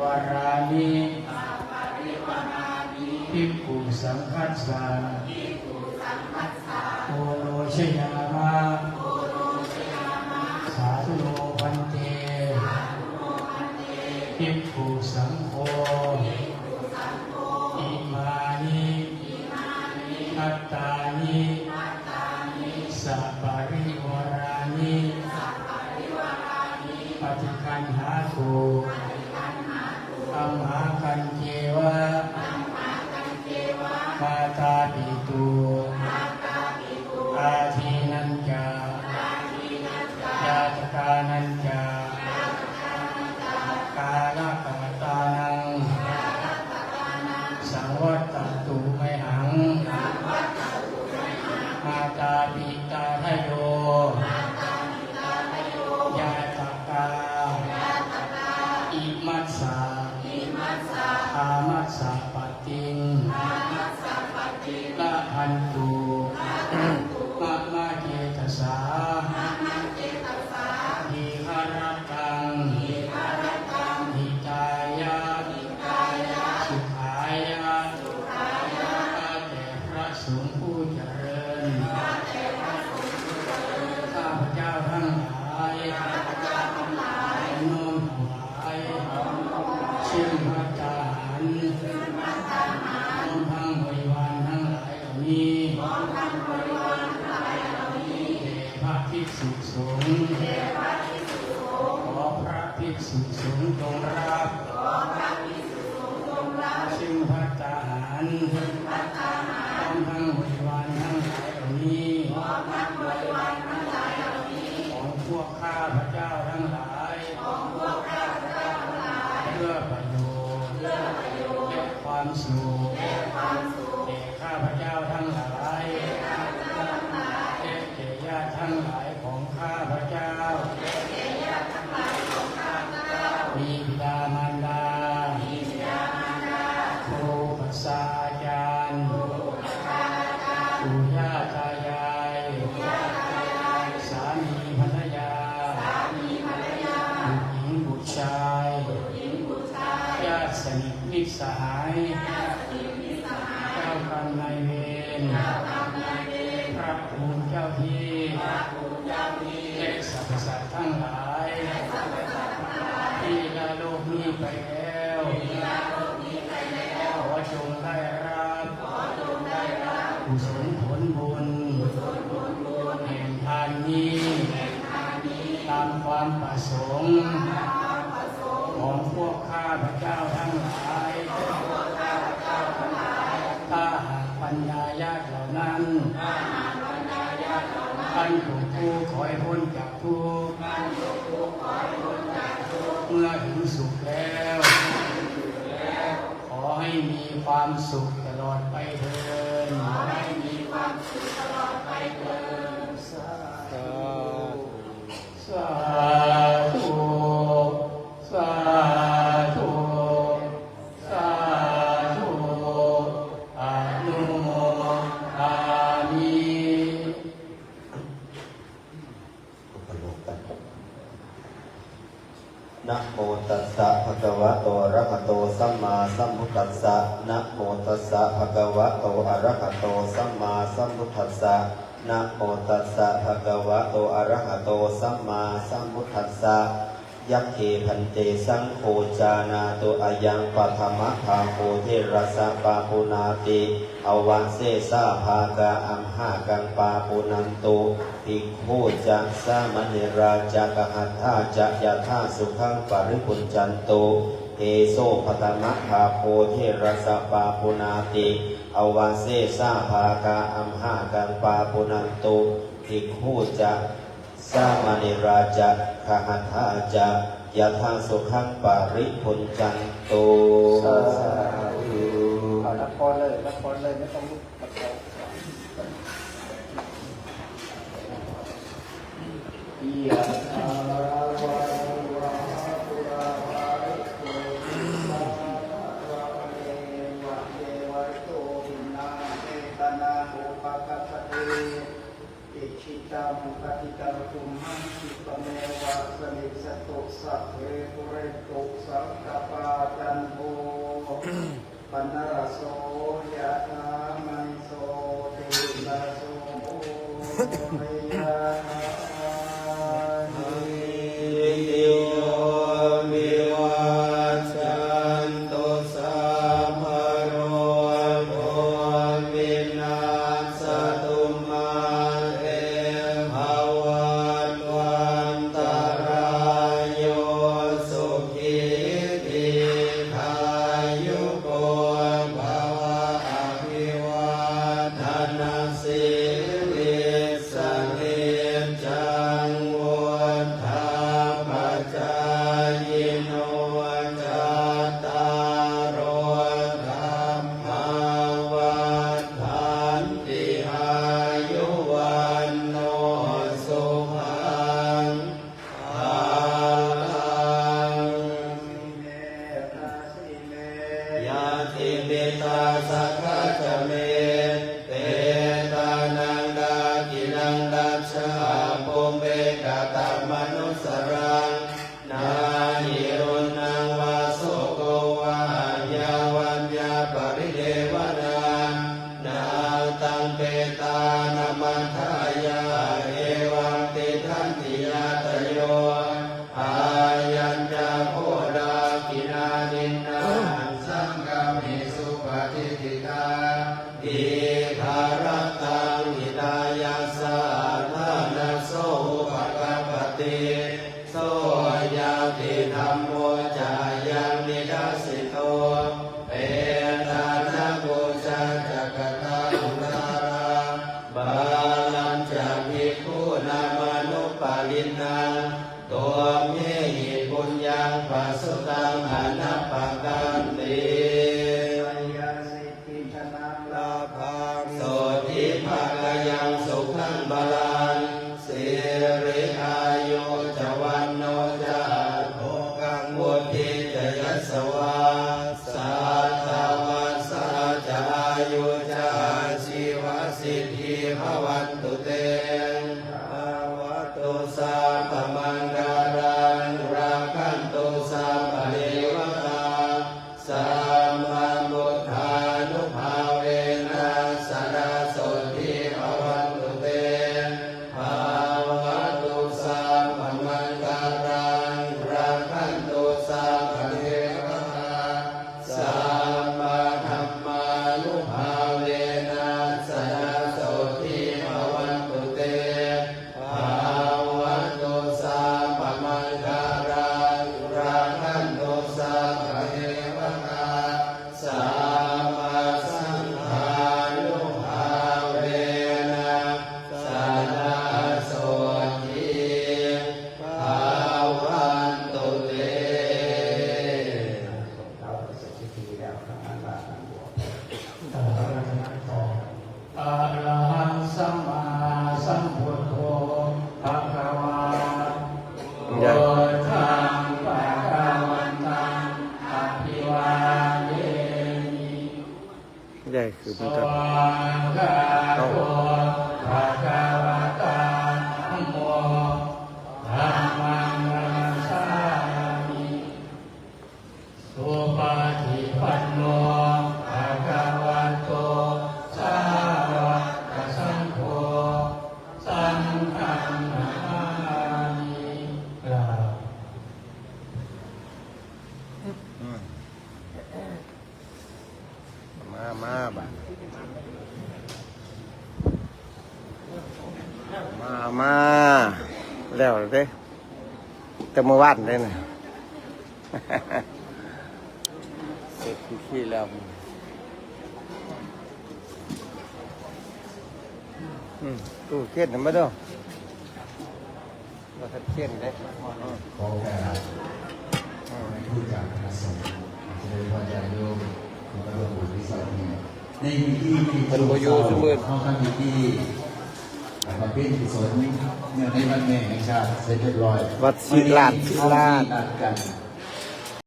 วารานิภิกขุสังฆัสสะโอโรชยามะสาธุโนพันเตภิกขุสังโฆอิมานิอัตตานิสัพปะริวารานิปฏิคันหาตุอัมหาคันเจวะมาตาปิตุอาทีนันจายาตกานันจากาลกาตานังสังวัตตุไมหังมาตาปิตาทโยยาตกาอิมัสสะอามัสสะปติงละพันตุมะมะเจตสาหิคารตังหิตายะสุขายะข้าแต่พระสงฆ์ผู้เจริญข้าพเจ้าทั้งหลายน้อมถวายซึ่งพระทหารน้อมทั้งบริวารทั้งหลายเหล่านี้แด่พระภิกษุสงฆ์ขอพระภิกษุสงฆ์จงรับซึ่งพระทหารน้อมทั้งบริวารทั้งหลายเหล่านี้ของพวกข้าพเจ้าทั้งหลายเพื่อประโยชน์และความสุขแก่ข้าพเจ้าทั้งหลายและแก่ญาติทั้งหลายของข้าพเจ้ามีบิดามารดาครูปัสสาจารย์ปู่ย่าตายายสามีภรรยาบุตรหญิงบุตรชายญาติสนิทมิตรสหายเจ้ากรรมนายเวรพระภูมิเจ้าที่และสรรพสัตว์ทั้งหลายที่ละโลกนี้ไปแล้วขอจงได้รับกุศลผลบุญแห่งทานนี้ตามความประสงค์ของพวกข้าพเจ้าทั้งหลายถ้าหากปัญญาญาติเหล่านั้นท่านถูกทุกข์ขอให้พ้นจากทุกข์เมื่อถึงสุขแล้วขอให้มีความสุขตลอดไปเถิดสาธุสาธุสาธุอนุโมทามิ นะโมตัสสะภะคะวะโตอะระหะโตสัมมาสัมพุทธัสสะนะโมตัสสะภะคะวะโตอะระหะโตสัมมาสัมพุทธัสสะนะโมตัสสะภะคะวะโตอะระหะโตสัมมาสัมพุทธัสสะยัคเขพันเตสังโฆจานาตุอายังปัทมะภาโคเทระสะปาปุนาติอวันเสสาภากาอัมหากังปาปุนันตุภิกขุจักสามเณราจักหัตถาจักยะธาสุขังปริปุญจันตุเอโสปัตมะภาโคเทระสะปาปุนาติอวันเสสาภากาอัมหากังปาปุนันตุภิกขุจักสามเณราจักหัตถาจักยะธาสุขังปริปุญจันตุรับพรเลยไม่ต้องลุกรับพรยะถาวะริวหาปุราภาริโกติสัพพะวะเมวะเทวะโตวินาเตตนะอุปกัปปติอิชิตังปฏิตังตุมหังคิปะเมวะสมิจจตุสัพเพปุเรตุสังกปาตุ ปันนรโสยะถามันโสติลาโสยะติโยวิวัชชันตุสัพพะโรโควินาศตุมาเตภวัตวันตรายโยสุขีติขายุโกภวะอภิวาทนาสิริสเนจังวุฒาปัจจายโนจัตตารโอธรรมาวัฏฐันติอายุวันโนสุขังภาลังยาติเมตาสักขะจะเมเตตานังดากินังดัชชาปุเบกะตมนุสรังนาหิรุนังวาสุโกวะยาวัญญาปริเดวนานาตังเปตานามัทธายาเอวังติทันติยาตโยอายัญญาโพดากินานินนาสังฆมิสุปฏิทิตาอิภารตังหิตายาสานานาโสภะคะปติโสยาติธัมโมจายังนิดัสสิโตเปตานะบูชาจักตาอุลาราบาลัญจะภิกขุนามานุปาลินังตัวเมหิปุญญังปัสสุตังอนัปปะกันติลาภังโสทิภะกยังสุขังบาลังสิริอายุจวันโนจะโภกังวุฒิจะยัสสวาสัทธาวัสสะจะอายุจะชีวสิทธิภวันตุเตภวตุสัพพมังคารังราคันตุสัพพะเทวตาสัมมาบุทธานุภาเวนะสดาโสทิภวันตุเตภวตุสัพพมังคารังราคันตุสัพพะเทวตาสัมมาธัมมานุภาเวนะสดาโสทิภวันตุเตภวตุสัพพมังคารังราคันตุสัพพะเทวตาสัมมาสังฆานุภาเวนะสดาโสทิภวันตุเตเราเสร็จพิธีแล้วทำงานบ้านทำบัว อะระหังสัมมาสัมพุทโธภะคะวะพุทธังภะคะวันตังอะภิวาเทมิ ใหญ่คือ ส มันก็ วากขาโตภะคะวะตาธัมโมธัมมังนัมสสามิสุปฏิปันโนภะคะวะโตสาวกสังโฆสังฆังนามิกราบ มาบ้านมาแล้วเด้แต่เมื่อวานได้น่ะ เสร็จพิธีแล้วตู้เขียนมาด้วยเราทัดเขียนได้ ขอโอกาสพูดจากคณะสงฆ์จะได้พอใจโยมของพระบุตรที่สองในพิธีที่เข้าทำพิธีมาเป็นกุศลเนื่องในวันแม่แห่งชาติเสร็จเรียบร้อย วัดศิลาดศิลาด นัดกัน